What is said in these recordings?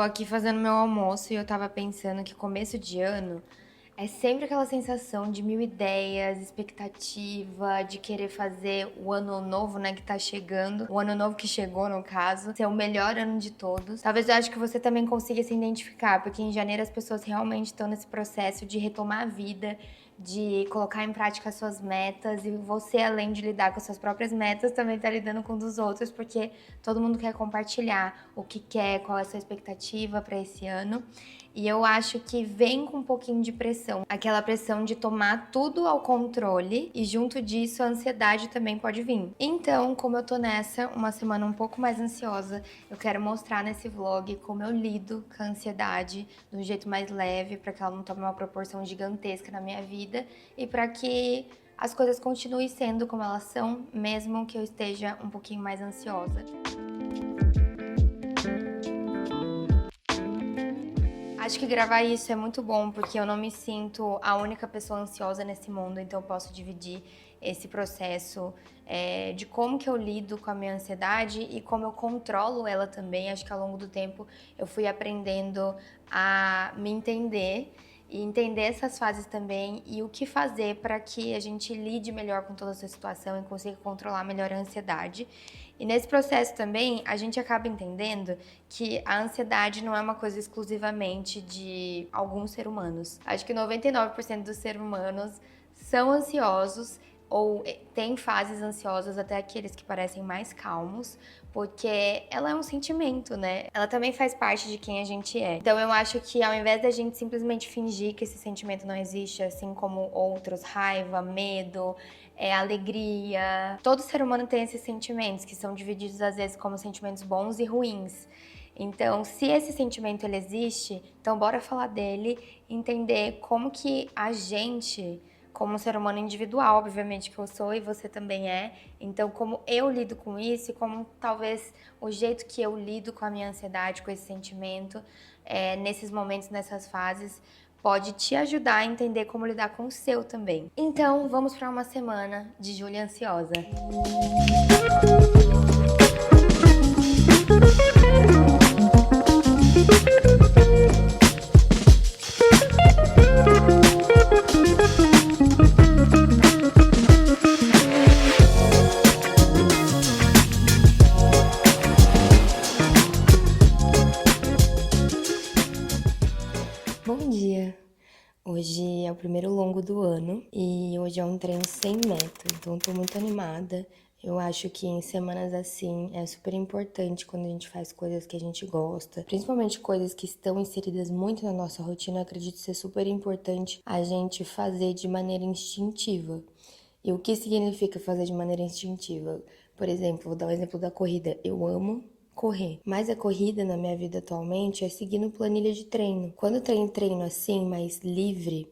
aqui fazendo meu almoço e eu tava pensando que começo de ano é sempre aquela sensação de mil ideias, expectativa, de querer fazer o ano novo, né, que tá chegando. O ano novo que chegou, no caso, ser o melhor ano de todos. Talvez eu acho que você também consiga se identificar, porque em janeiro as pessoas realmente estão nesse processo de retomar a vida, de colocar em prática as suas metas, e você, além de lidar com as suas próprias metas, também tá lidando com dos outros, porque todo mundo quer compartilhar o que quer, qual é a sua expectativa para esse ano. E eu acho que vem com um pouquinho de pressão, aquela pressão de tomar tudo ao controle, e junto disso a ansiedade também pode vir. Então, como eu tô nessa, uma semana um pouco mais ansiosa, eu quero mostrar nesse vlog como eu lido com a ansiedade de um jeito mais leve, para que ela não tome uma proporção gigantesca na minha vida e para que as coisas continuem sendo como elas são, mesmo que eu esteja um pouquinho mais ansiosa. Acho que gravar isso é muito bom, porque eu não me sinto a única pessoa ansiosa nesse mundo, então eu posso dividir esse processo de como que eu lido com a minha ansiedade e como eu controlo ela também. Acho que ao longo do tempo eu fui aprendendo a me entender e entender essas fases também e o que fazer para que a gente lide melhor com toda essa situação e consiga controlar melhor a ansiedade. E nesse processo também, a gente acaba entendendo que a ansiedade não é uma coisa exclusivamente de alguns seres humanos. Acho que 99% dos seres humanos são ansiosos ou têm fases ansiosas, até aqueles que parecem mais calmos, porque ela é um sentimento, né? Ela também faz parte de quem a gente é. Então eu acho que ao invés da gente simplesmente fingir que esse sentimento não existe, assim como outros, raiva, medo, alegria, todo ser humano tem esses sentimentos que são divididos às vezes como sentimentos bons e ruins. Então, se esse sentimento ele existe, então bora falar dele, entender como que a gente, como um ser humano individual, obviamente que eu sou e você também é, então como eu lido com isso e como talvez o jeito que eu lido com a minha ansiedade, com esse sentimento, nesses momentos, nessas fases, pode te ajudar a entender como lidar com o seu também. Então, vamos para uma semana de Júlia ansiosa. Bom dia! Hoje é o primeiro longo do ano e hoje é um treino sem meta, então tô muito animada. Eu acho que em semanas assim é super importante quando a gente faz coisas que a gente gosta, principalmente coisas que estão inseridas muito na nossa rotina. Eu acredito ser super importante a gente fazer de maneira instintiva. E o que significa fazer de maneira instintiva? Por exemplo, vou dar um exemplo da corrida. Eu amo correr, mas a corrida na minha vida atualmente é seguindo planilha de treino. Quando eu tenho treino assim, mais livre,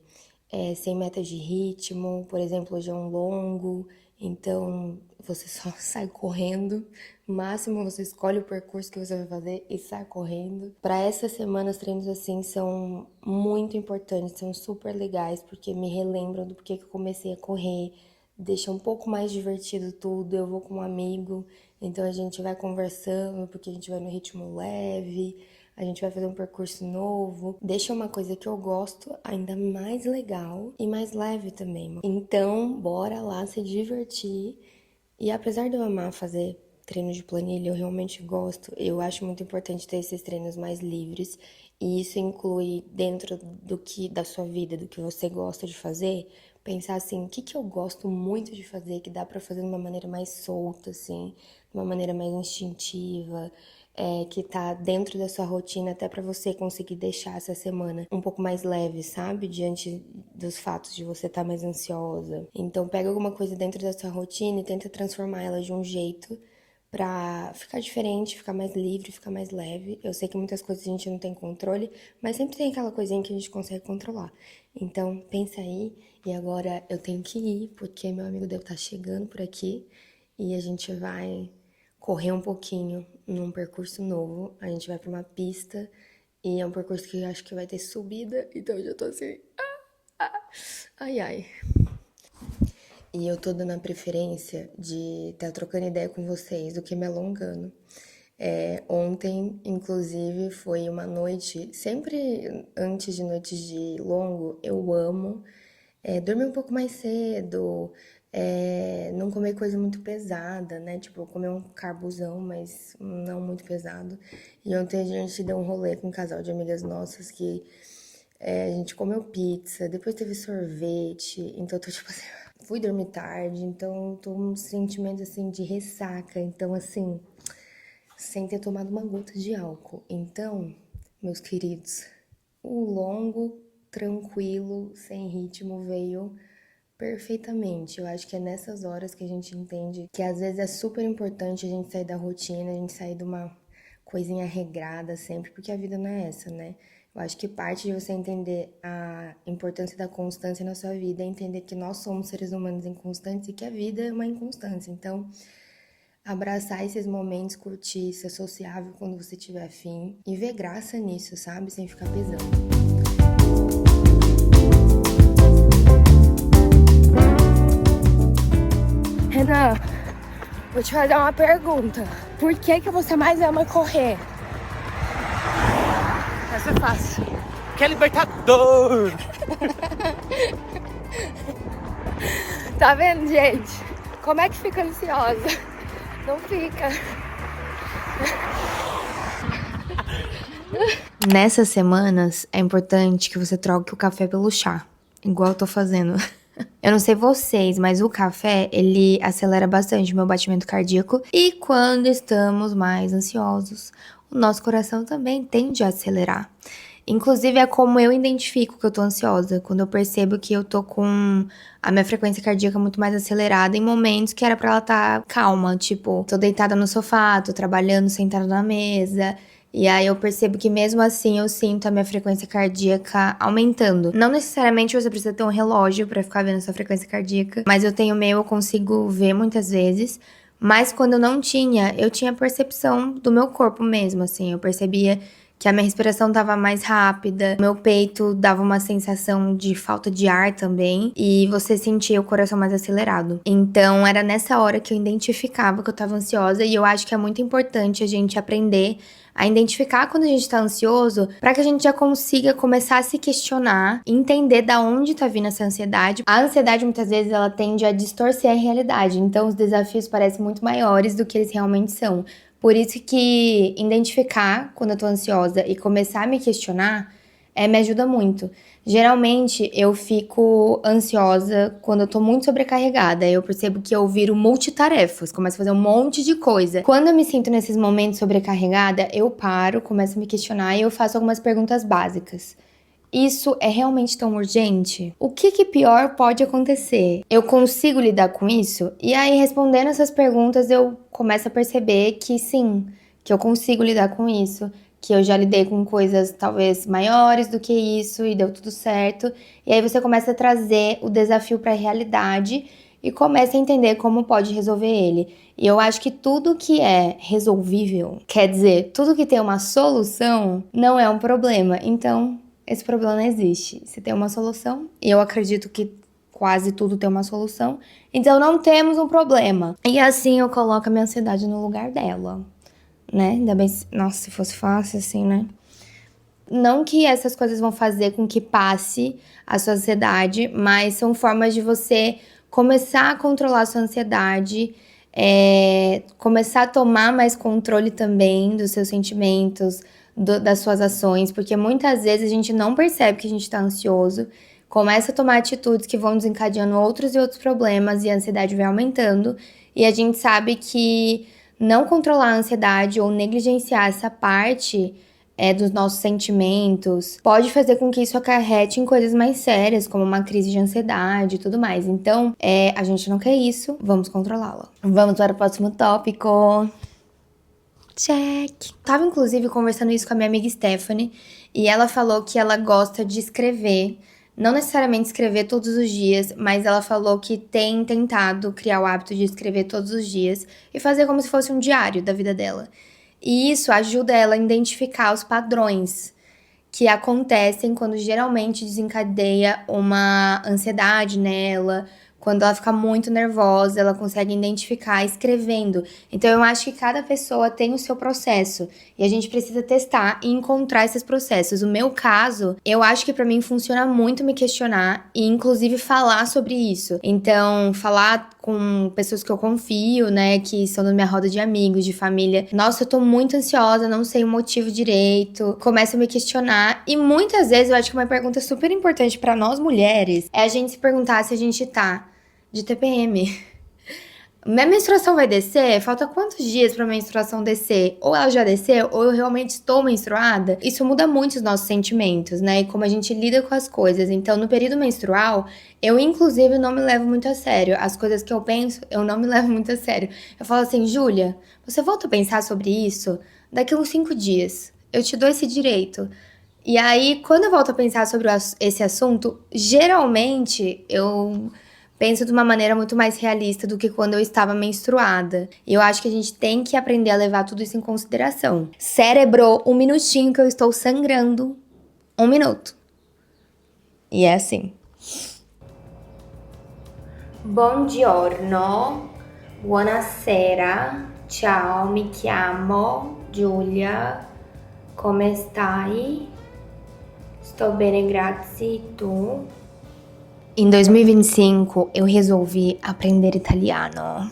sem meta de ritmo, por exemplo, hoje é um longo, então você só sai correndo. No máximo você escolhe o percurso que você vai fazer e sai correndo. Para essa semana, os treinos assim são muito importantes, são super legais, porque me relembram do porquê que eu comecei a correr, deixa um pouco mais divertido tudo. Eu vou com um amigo, então a gente vai conversando, porque a gente vai no ritmo leve, a gente vai fazer um percurso novo, deixa uma coisa que eu gosto ainda mais legal e mais leve também. Então, bora lá se divertir. E apesar de eu amar fazer treino de planilha, eu realmente gosto. Eu acho muito importante ter esses treinos mais livres, e isso inclui dentro do que da sua vida, do que você gosta de fazer, pensar assim, o que que eu gosto muito de fazer, que dá pra fazer de uma maneira mais solta, assim, de uma maneira mais instintiva, que tá dentro da sua rotina, até pra você conseguir deixar essa semana um pouco mais leve, sabe? Diante dos fatos de você estar mais ansiosa. Então pega alguma coisa dentro da sua rotina e tenta transformar ela de um jeito pra ficar diferente, ficar mais livre, ficar mais leve. Eu sei que muitas coisas a gente não tem controle, mas sempre tem aquela coisinha que a gente consegue controlar. Então, pensa aí. E agora eu tenho que ir, porque meu amigo deve estar chegando por aqui e a gente vai correr um pouquinho num percurso novo. A gente vai pra uma pista e é um percurso que eu acho que vai ter subida, então eu já tô assim, ai ai. E eu tô dando a preferência de estar trocando ideia com vocês do que me alongando. Ontem, inclusive, foi uma noite, sempre antes de noites de longo, eu amo dormir um pouco mais cedo, não comer coisa muito pesada, né? Tipo, comer um carbuzão, mas não muito pesado. E ontem a gente deu um rolê com um casal de amigas nossas que a gente comeu pizza, depois teve sorvete, então eu tô tipo assim, fui dormir tarde, então tô um sentimento assim de ressaca, então assim, sem ter tomado uma gota de álcool. Então, meus queridos, o longo, tranquilo, sem ritmo veio perfeitamente. Eu acho que é nessas horas que a gente entende que às vezes é super importante a gente sair da rotina, a gente sair de uma coisinha regrada sempre, porque a vida não é essa, né? Eu acho que parte de você entender a importância da constância na sua vida é entender que nós somos seres humanos inconstantes e que a vida é uma inconstância. Então, abraçar esses momentos, curtir, ser sociável quando você tiver afim e ver graça nisso, sabe? Sem ficar pesando. Renan, vou te fazer uma pergunta. Por que você mais ama correr? Essa é fácil. Que é libertador! Tá vendo, gente? Como é que fica ansiosa? Não fica. Nessas semanas, é importante que você troque o café pelo chá, igual eu tô fazendo. Eu não sei vocês, mas o café, ele acelera bastante o meu batimento cardíaco. E quando estamos mais ansiosos, o nosso coração também tende a acelerar. Inclusive, é como eu identifico que eu tô ansiosa. Quando eu percebo que eu tô com a minha frequência cardíaca muito mais acelerada em momentos que era pra ela tá calma. Tipo, tô deitada no sofá, tô trabalhando sentada na mesa. E aí eu percebo que mesmo assim eu sinto a minha frequência cardíaca aumentando. Não necessariamente você precisa ter um relógio pra ficar vendo sua frequência cardíaca, mas eu tenho o meu, eu consigo ver muitas vezes. Mas quando eu não tinha, eu tinha percepção do meu corpo mesmo, assim. Eu percebia que a minha respiração tava mais rápida, meu peito dava uma sensação de falta de ar também, e você sentia o coração mais acelerado. Então era nessa hora que eu identificava que eu tava ansiosa, e eu acho que é muito importante a gente aprender a identificar quando a gente tá ansioso, para que a gente já consiga começar a se questionar, entender da onde tá vindo essa ansiedade. A ansiedade muitas vezes ela tende a distorcer a realidade, então os desafios parecem muito maiores do que eles realmente são. Por isso que identificar quando eu tô ansiosa e começar a me questionar me ajuda muito. Geralmente eu fico ansiosa quando eu tô muito sobrecarregada. Eu percebo que eu viro multitarefas, começo a fazer um monte de coisa. Quando eu me sinto nesses momentos sobrecarregada, eu paro, começo a me questionar e eu faço algumas perguntas básicas. Isso é realmente tão urgente? O que pior pode acontecer? Eu consigo lidar com isso? E aí, respondendo essas perguntas, eu começo a perceber que sim, que eu consigo lidar com isso, que eu já lidei com coisas talvez maiores do que isso e deu tudo certo. E aí você começa a trazer o desafio para a realidade e começa a entender como pode resolver ele. E eu acho que tudo que é resolvível, quer dizer, tudo que tem uma solução, não é um problema. Então, esse problema não existe. Se tem uma solução, e eu acredito que quase tudo tem uma solução, então não temos um problema. E assim eu coloco a minha ansiedade no lugar dela, né? Ainda bem, nossa, se fosse fácil assim, né? Não que essas coisas vão fazer com que passe a sua ansiedade, mas são formas de você começar a controlar a sua ansiedade, começar a tomar mais controle também dos seus sentimentos, das suas ações, porque muitas vezes a gente não percebe que a gente tá ansioso, começa a tomar atitudes que vão desencadeando outros e outros problemas e a ansiedade vai aumentando, e a gente sabe que não controlar a ansiedade ou negligenciar essa parte dos nossos sentimentos pode fazer com que isso acarrete em coisas mais sérias, como uma crise de ansiedade e tudo mais. Então, a gente não quer isso, vamos controlá-la. Vamos para o próximo tópico. Check. Tava, inclusive, conversando isso com a minha amiga Stephanie, e ela falou que ela gosta de escrever, não necessariamente escrever todos os dias, mas ela falou que tem tentado criar o hábito de escrever todos os dias e fazer como se fosse um diário da vida dela. E isso ajuda ela a identificar os padrões que acontecem quando geralmente desencadeia uma ansiedade nela, Quando ela fica muito nervosa, ela consegue identificar escrevendo. Então, eu acho que cada pessoa tem o seu processo. E a gente precisa testar e encontrar esses processos. O meu caso, eu acho que pra mim funciona muito me questionar e, inclusive, falar sobre isso. Então, falar com pessoas que eu confio, né, que são da minha roda de amigos, de família. Nossa, eu tô muito ansiosa, não sei o motivo direito. Começo a me questionar. E muitas vezes, eu acho que uma pergunta super importante pra nós mulheres é a gente se perguntar se a gente tá de TPM. Minha menstruação vai descer? Falta quantos dias pra menstruação descer? Ou ela já desceu, ou eu realmente estou menstruada? Isso muda muito os nossos sentimentos, né? E como a gente lida com as coisas. Então, no período menstrual, eu, inclusive, não me levo muito a sério. As coisas que eu penso, eu não me levo muito a sério. Eu falo assim, Júlia, você volta a pensar sobre isso daqui a uns 5 dias. Eu te dou esse direito. E aí, quando eu volto a pensar sobre esse assunto, geralmente eu penso de uma maneira muito mais realista do que quando eu estava menstruada. E eu acho que a gente tem que aprender a levar tudo isso em consideração. Cérebro, 1 minutinho que eu estou sangrando. 1 minuto. E é assim. Buongiorno, buonasera, ciao, mi chiamo Giulia, come stai? Sto bene, grazie, tu? Em 2025, eu resolvi aprender italiano.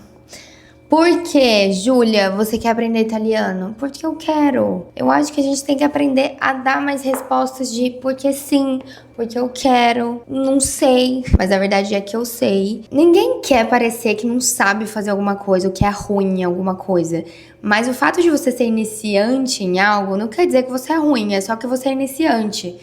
Por que, Júlia, você quer aprender italiano? Porque eu quero. Eu acho que a gente tem que aprender a dar mais respostas de porque sim, porque eu quero, não sei. Mas a verdade é que eu sei. Ninguém quer parecer que não sabe fazer alguma coisa ou que é ruim em alguma coisa. Mas o fato de você ser iniciante em algo não quer dizer que você é ruim, é só que você é iniciante.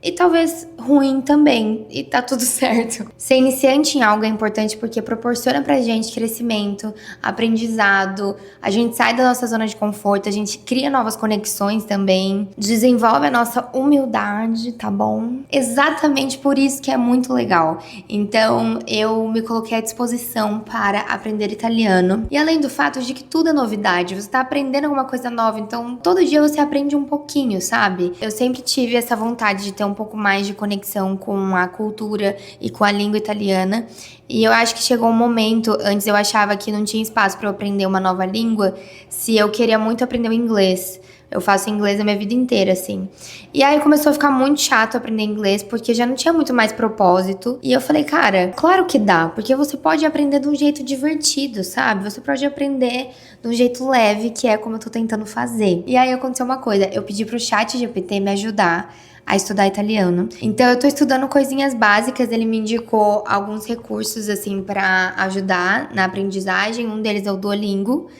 E talvez ruim também, e tá tudo certo. Ser iniciante em algo é importante porque proporciona pra gente crescimento, aprendizado, a gente sai da nossa zona de conforto, a gente cria novas conexões também, desenvolve a nossa humildade, tá bom? Exatamente por isso que é muito legal. Então, eu me coloquei à disposição para aprender italiano. E além do fato de que tudo é novidade, você tá aprendendo alguma coisa nova, então todo dia você aprende um pouquinho, sabe? Eu sempre tive essa vontade de ter um pouco mais de conexão com a cultura e com a língua italiana. E eu acho que chegou um momento, antes eu achava que não tinha espaço para eu aprender uma nova língua, se eu queria muito aprender o inglês. Eu faço inglês a minha vida inteira, assim. E aí começou a ficar muito chato aprender inglês, porque já não tinha muito mais propósito. E eu falei, cara, claro que dá, porque você pode aprender de um jeito divertido, sabe? Você pode aprender de um jeito leve, que é como eu tô tentando fazer. E aí aconteceu uma coisa, eu pedi pro ChatGPT me ajudar a estudar italiano. Então eu tô estudando coisinhas básicas, ele me indicou alguns recursos assim pra ajudar na aprendizagem. Um deles é o Duolingo,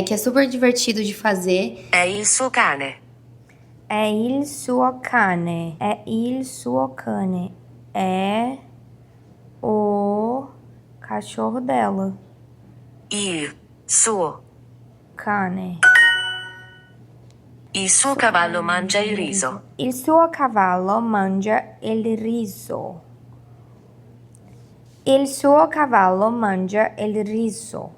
que é super divertido de fazer. È il suo cane. É il suo cane. É il suo cane. É o cachorro dela. Il suo. Cane. Il suo cavallo mangia il riso. Il suo cavallo mangia il riso. Il suo cavallo mangia il riso.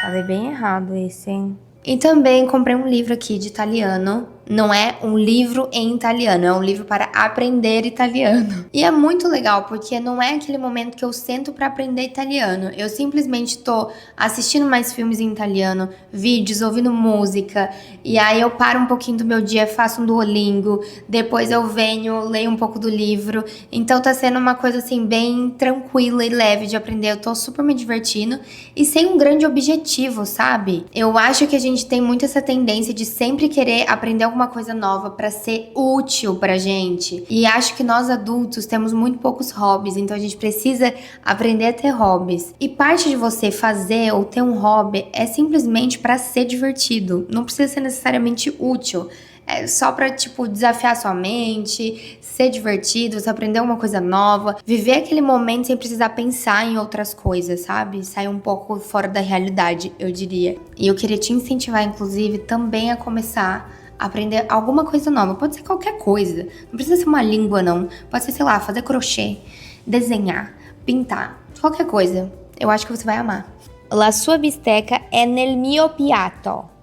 Falei bem errado esse, hein? E também comprei um livro aqui de italiano. Não é um livro em italiano, é um livro para aprender italiano. E é muito legal, porque não é aquele momento que eu sento para aprender italiano. Eu simplesmente tô assistindo mais filmes em italiano, vídeos, ouvindo música. E aí eu paro um pouquinho do meu dia, faço um Duolingo. Depois eu venho, leio um pouco do livro. Então tá sendo uma coisa assim, bem tranquila e leve de aprender. Eu tô super me divertindo. E sem um grande objetivo, sabe? Eu acho que a gente tem muito essa tendência de sempre querer aprender alguma coisa nova pra ser útil pra gente. E acho que nós adultos temos muito poucos hobbies, então a gente precisa aprender a ter hobbies. E parte de você fazer ou ter um hobby é simplesmente pra ser divertido. Não precisa ser necessariamente útil. É só pra, tipo, desafiar sua mente, ser divertido, você aprender alguma coisa nova, viver aquele momento sem precisar pensar em outras coisas, sabe? Sair um pouco fora da realidade, eu diria. E eu queria te incentivar, inclusive, também a começar a aprender alguma coisa nova. Pode ser qualquer coisa. Não precisa ser uma língua, não. Pode ser, sei lá, fazer crochê, desenhar, pintar, qualquer coisa. Eu acho que você vai amar. La sua bisteca è nel mio piatto.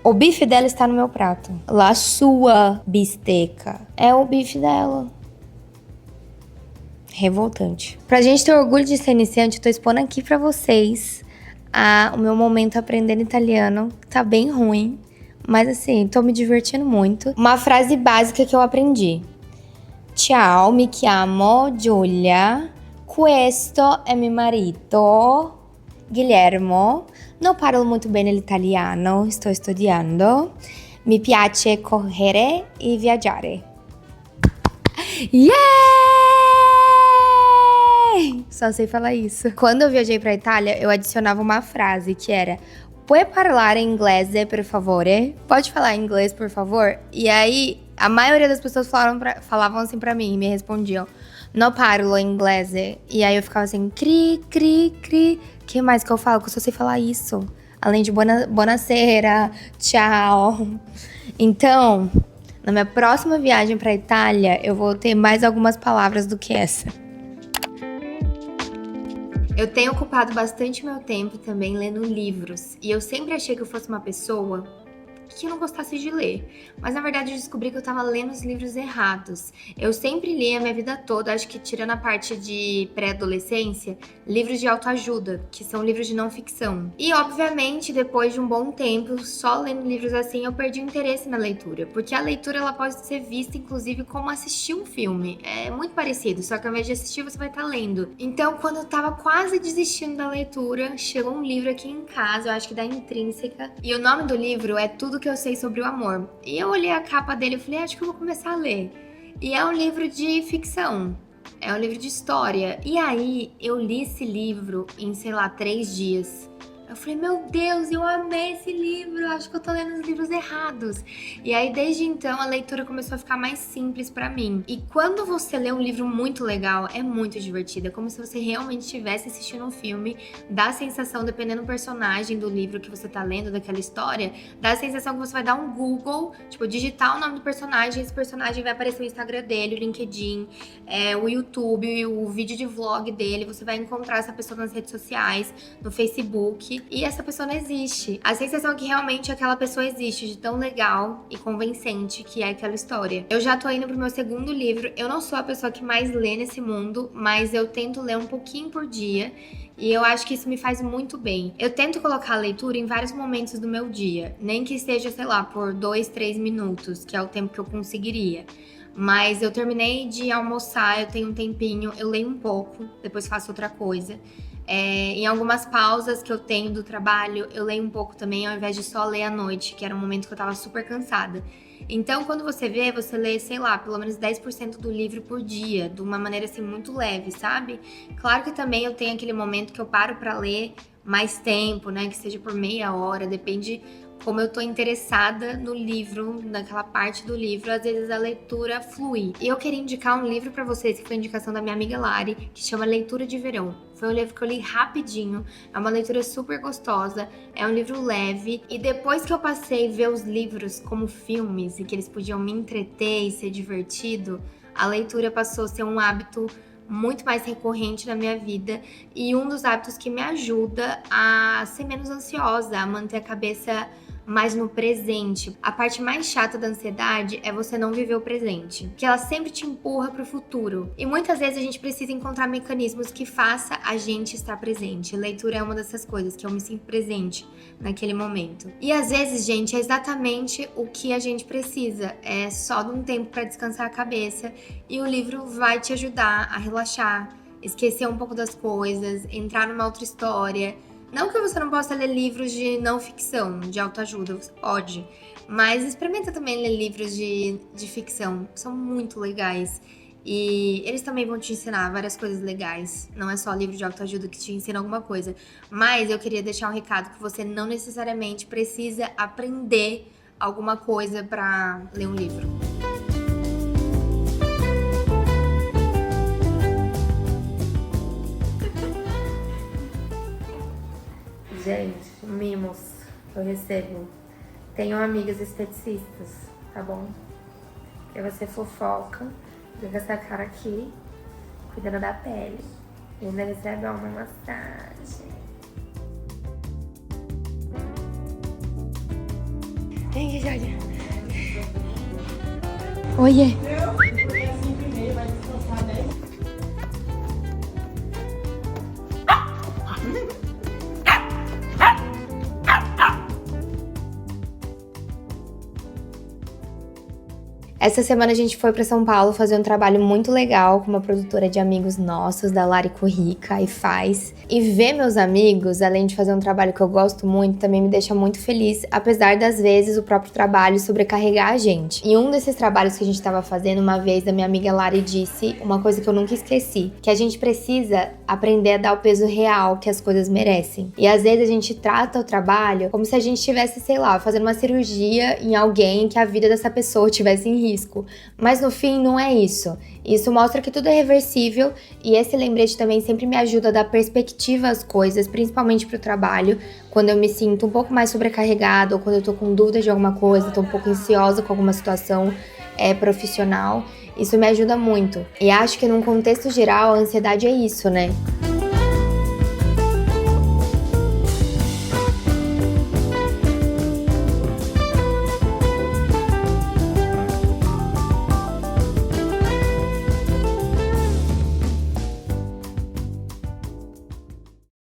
O bife dela está no meu prato. La sua bisteca. É o bife dela. revoltante. Pra gente ter orgulho de ser iniciante, eu tô expondo aqui pra vocês o meu momento aprendendo italiano. Tá bem ruim, mas assim, tô me divertindo muito. Uma frase básica que eu aprendi. Ciao, mi chiamo Giulia. Questo è mio marito, Guillermo. Non parlo molto bene l'italiano, sto studiando. Mi piace correre e viaggiare. Yay! Só sei falar isso. Quando eu viajei pra Itália, eu adicionava uma frase que era: Puoi parlare inglese, per favore? Pode falar inglês, por favor? E aí, a maioria das pessoas falavam assim pra mim, me respondiam: Não parlo inglese. E aí eu ficava assim, cri, cri, cri. Que mais que eu falo? Que eu só sei falar isso. Além de buonasera, tchau. Então, na minha próxima viagem pra Itália, eu vou ter mais algumas palavras do que essa. Eu tenho ocupado bastante meu tempo também lendo livros. E eu sempre achei que eu fosse uma pessoa que eu não gostasse de ler. Mas na verdade eu descobri que eu tava lendo os livros errados. Eu sempre li a minha vida toda, acho que tirando a parte de pré-adolescência, livros de autoajuda, que são livros de não ficção. E obviamente, depois de um bom tempo, só lendo livros assim, eu perdi o interesse na leitura. Porque a leitura, ela pode ser vista, inclusive, como assistir um filme. É muito parecido, só que ao invés de assistir, você vai estar lendo. Então, quando eu tava quase desistindo da leitura, chegou um livro aqui em casa, eu acho que da Intrínseca. E o nome do livro é Tudo que eu sei sobre o amor. E eu olhei a capa dele e falei, acho que eu vou começar a ler. E é um livro de ficção. É um livro de história. E aí, eu li esse livro em, 3 dias. Eu falei, meu Deus, eu amei esse livro, acho que eu tô lendo os livros errados. E aí, desde então, a leitura começou a ficar mais simples pra mim. E quando você lê um livro muito legal, é muito divertido. É como se você realmente estivesse assistindo um filme. Dá a sensação, dependendo do personagem do livro que você tá lendo, daquela história, dá a sensação que você vai dar um Google, tipo, digitar o nome do personagem, esse personagem vai aparecer o Instagram dele, o LinkedIn, o YouTube, o vídeo de vlog dele, você vai encontrar essa pessoa nas redes sociais, no Facebook, e essa pessoa não existe. A sensação é que realmente aquela pessoa existe, de tão legal e convincente que é aquela história. Eu já tô indo pro meu segundo livro, eu não sou a pessoa que mais lê nesse mundo, mas eu tento ler um pouquinho por dia, e eu acho que isso me faz muito bem. Eu tento colocar a leitura em vários momentos do meu dia, nem que seja, por 2, 3 minutos, que é o tempo que eu conseguiria. Mas eu terminei de almoçar, eu tenho um tempinho, eu leio um pouco, depois faço outra coisa. Em algumas pausas que eu tenho do trabalho, eu leio um pouco também, ao invés de só ler à noite, que era um momento que eu tava super cansada. Então, quando você vê, você lê, pelo menos 10% do livro por dia, de uma maneira, assim, muito leve, sabe? Claro que também eu tenho aquele momento que eu paro pra ler mais tempo, né? Que seja por meia hora, depende como eu tô interessada no livro, naquela parte do livro, às vezes a leitura flui. E eu queria indicar um livro pra vocês, que foi a indicação da minha amiga Lari, que chama Leitura de Verão. Foi um livro que eu li rapidinho, é uma leitura super gostosa, é um livro leve. E depois que eu passei a ver os livros como filmes e que eles podiam me entreter e ser divertido, a leitura passou a ser um hábito muito mais recorrente na minha vida e um dos hábitos que me ajuda a ser menos ansiosa, a manter a cabeça mais no presente. A parte mais chata da ansiedade é você não viver o presente, que ela sempre te empurra pro futuro. E muitas vezes a gente precisa encontrar mecanismos que faça a gente estar presente. Leitura é uma dessas coisas, que eu me sinto presente naquele momento. E às vezes, gente, é exatamente o que a gente precisa. É só de um tempo para descansar a cabeça e o livro vai te ajudar a relaxar, esquecer um pouco das coisas, entrar numa outra história. Não que você não possa ler livros de não ficção, de autoajuda, você pode. Mas experimenta também ler livros de ficção, são muito legais. E eles também vão te ensinar várias coisas legais. Não é só livro de autoajuda que te ensina alguma coisa. Mas eu queria deixar um recado que você não necessariamente precisa aprender alguma coisa para ler um livro. Gente, mimos que eu recebo. Tenho amigas esteticistas, tá bom? Que você fofoca, fica essa cara aqui, cuidando da pele. E ainda recebe uma massagem. Vem, Jorge. Oiê. Essa semana a gente foi pra São Paulo fazer um trabalho muito legal com uma produtora de amigos nossos, da Larico Rica, e faz. E ver meus amigos, além de fazer um trabalho que eu gosto muito, também me deixa muito feliz, apesar das vezes o próprio trabalho sobrecarregar a gente. Em um desses trabalhos que a gente tava fazendo, uma vez a minha amiga Lari disse uma coisa que eu nunca esqueci, que a gente precisa aprender a dar o peso real que as coisas merecem. E às vezes a gente trata o trabalho como se a gente estivesse, sei lá, fazendo uma cirurgia em alguém, que a vida dessa pessoa estivesse em risco. Mas no fim não é isso. Isso mostra que tudo é reversível e esse lembrete também sempre me ajuda a dar perspectiva às coisas, principalmente pro trabalho, quando eu me sinto um pouco mais sobrecarregada ou quando eu tô com dúvida de alguma coisa, tô um pouco ansiosa com alguma situação profissional. Isso me ajuda muito. E acho que num contexto geral a ansiedade é isso, né?